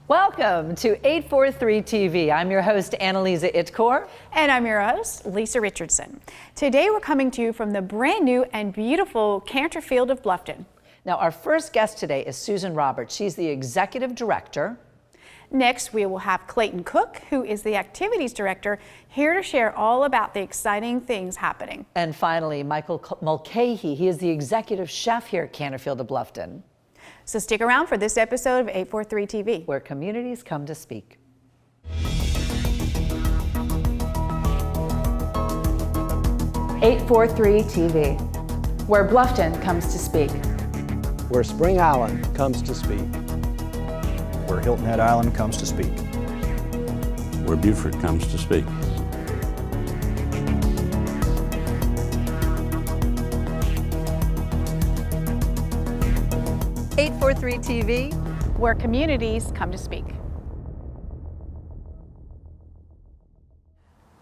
Welcome to 843 TV. I'm your host, Annalisa Itcore. And I'm your host, Lisa Richardson. Today we're coming to you from the brand new and beautiful Canterfield of Bluffton. Now, our first guest today is Susan Roberts. She's the Executive Director. Next, we will have Clayton Cook, who is the Activities Director, here to share all about the exciting things happening. And finally, Michael Mulcahy. He is the Executive Chef here at Canterfield of Bluffton. So stick around for this episode of 843 TV, where communities come to speak. 843 TV, where Bluffton comes to speak. Where Spring Island comes to speak. Where Hilton Head Island comes to speak. Where Beaufort comes to speak. .843 TV, where communities come to speak.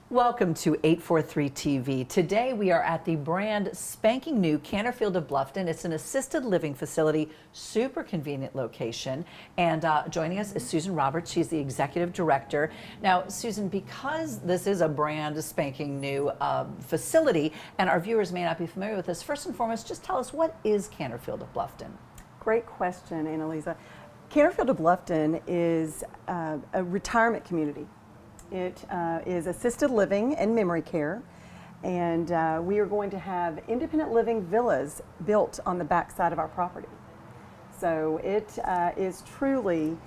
Welcome to 843 TV. Today we are at the brand spanking new Canterfield of Bluffton. It's an assisted living facility, super convenient location. And joining us is Susan Roberts. She's the Executive Director. Now, Susan, because this is a brand spanking new facility and our viewers may not be familiar with this, first and foremost, just tell us, what is Canterfield of Bluffton? Great question, Annalisa. Canterfield of Bluffton is a retirement community. It is assisted living and memory care, and we are going to have independent living villas built on the back side of our property. So it is truly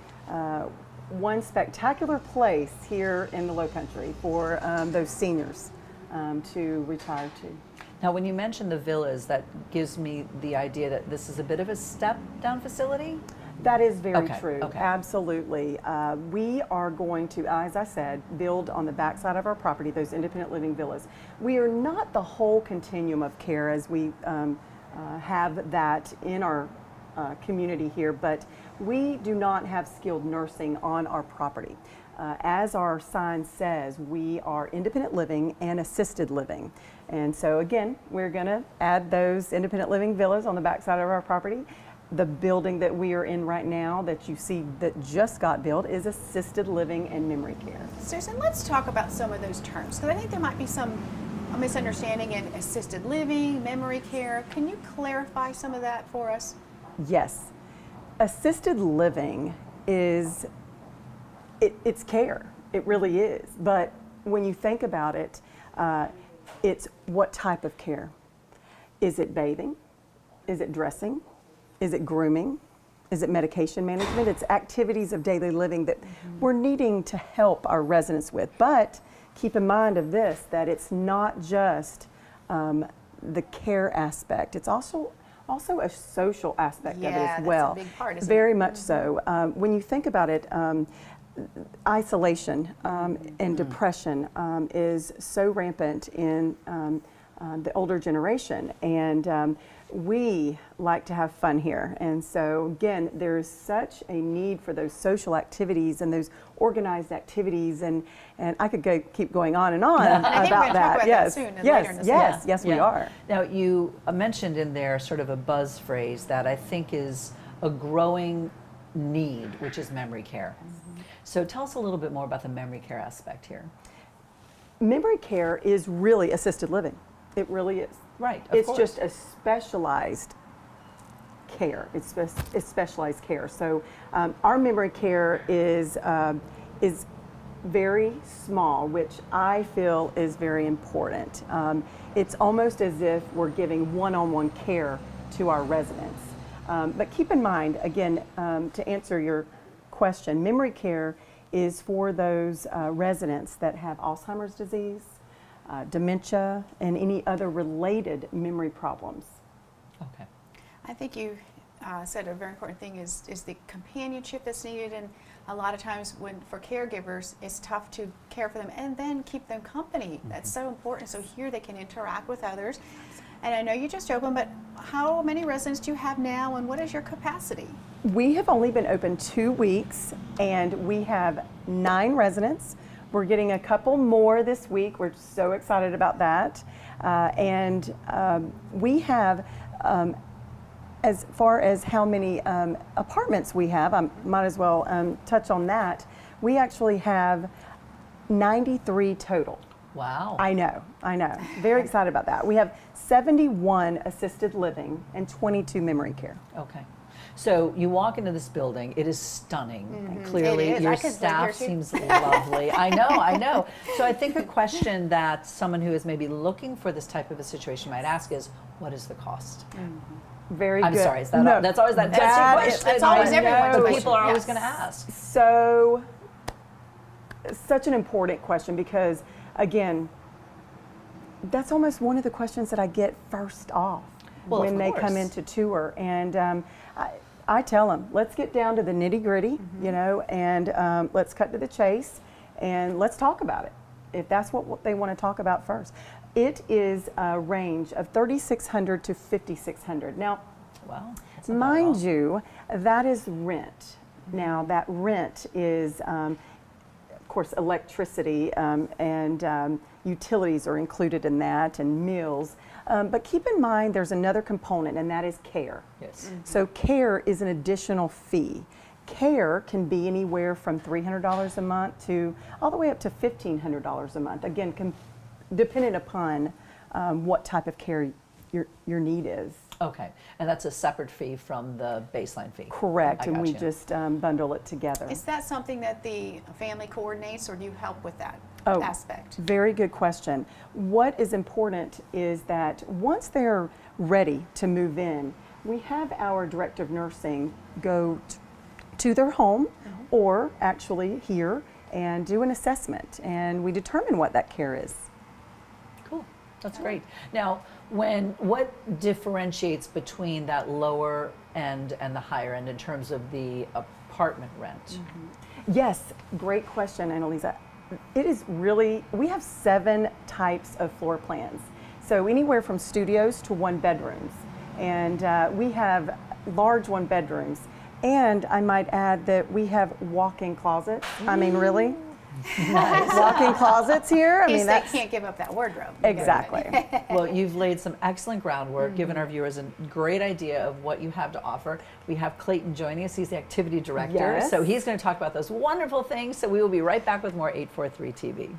one spectacular place here in the Lowcountry for those seniors to retire to. Now, when you mention the villas, that gives me the idea that this is a bit of a step-down facility? That is very true, okay. Absolutely. We are going to, as I said, build on the backside of our property those independent living villas. We are not the whole continuum of care as we have that in our community here, but we do not have skilled nursing on our property. As our sign says, we are independent living and assisted living. And so again, we're going to add those independent living villas on the backside of our property. The building that we are in right now that you see that just got built is assisted living and memory care. Susan, let's talk about some of those terms, because I think there might be some misunderstanding in assisted living, memory care. Can you clarify some of that for us? Yes. Assisted living is, it's care. It really is. But when you think about it, it's what type of care? Is it bathing? Is it dressing? Is it grooming? Is it medication management? It's activities of daily living that we're needing to help our residents with. But keep in mind of this, that it's not just the care aspect. It's also a social aspect of it as well. That's a big part, isn't Very it? much so. When you think about it, isolation and depression is so rampant in the older generation, and we like to have fun here. And so again, there's such a need for those social activities and those organized activities, and I could keep going on and on about that. Yes, later in this yes, we are. Now, you mentioned in there sort of a buzz phrase that I think is a growing need, which is memory care. So tell us a little bit more about the memory care aspect here. Memory care is really assisted living. It really is. Right, of It's course. just a specialized care. It's specialized care. So our memory care is very small, which I feel is very important. It's almost as if we're giving one-on-one care to our residents. But keep in mind, again, to answer your question, memory care is for those residents that have Alzheimer's disease, dementia, and any other related memory problems. Okay. I think you said a very important thing is the companionship that's needed, and a lot of times for caregivers, it's tough to care for them and then keep them company. That's so important. So here they can interact with others. And I know you just opened, but how many residents do you have now, and what is your capacity? We have only been open 2 weeks, and we have 9 residents. We're getting a couple more this week. We're so excited about that. We have as far as how many apartments we have, I might as well touch on that. We actually have 93 total. Wow. I know. Very excited about that. We have 71 assisted living and 22 memory care. Okay. So you walk into this building, it is stunning, and clearly It is. your I could live staff here too. seems lovely. I know. So I think a question that someone who is maybe looking for this type of a situation might ask is, what is the cost? Very I'm good. sorry, is that No, that's always that that testing is- question? That's always I everyone's know. But question. people are always Yes. going to ask. So, such an important question because, again, that's almost one of the questions that I get first off Well, of when they come course. into tour. And I tell them, let's get down to the nitty gritty, you know, and let's cut to the chase and let's talk about it, if that's what they want to talk about first. It is a range of $3,600 to $5,600. Now, Wow. that's not bad at mind all. you, that is rent. Now, that rent is, of course, electricity and utilities are included in that, and meals. But keep in mind, there's another component, and that is care. Yes. So care is an additional fee. Care can be anywhere from $300 a month to all the way up to $1,500 a month. Again, dependent upon what type of care your need is. Okay. And that's a separate fee from the baseline fee. Correct, I and we gotcha. just bundle it together. Is that something that the family coordinates, or do you help with that Oh. aspect? Very good question. What is important is that once they're ready to move in, we have our director of nursing go to their home or actually here and do an assessment, and we determine what that care is. Cool. That's great. Now, what differentiates between that lower end and the higher end in terms of the apartment rent? Yes, great question, Annalisa. It is really, we have 7 types of floor plans. So anywhere from studios to 1-bedrooms. And we have large 1-bedrooms. And I might add that we have walk-in closets. I mean, really? Walk-in closets here? I In case mean, they that's can't give up that wardrobe. exactly. Well, you've laid some excellent groundwork, given our viewers a great idea of what you have to offer. We have Clayton joining us. He's the activity director. Yes. So he's going to talk about those wonderful things. So we will be right back with more 843 TV.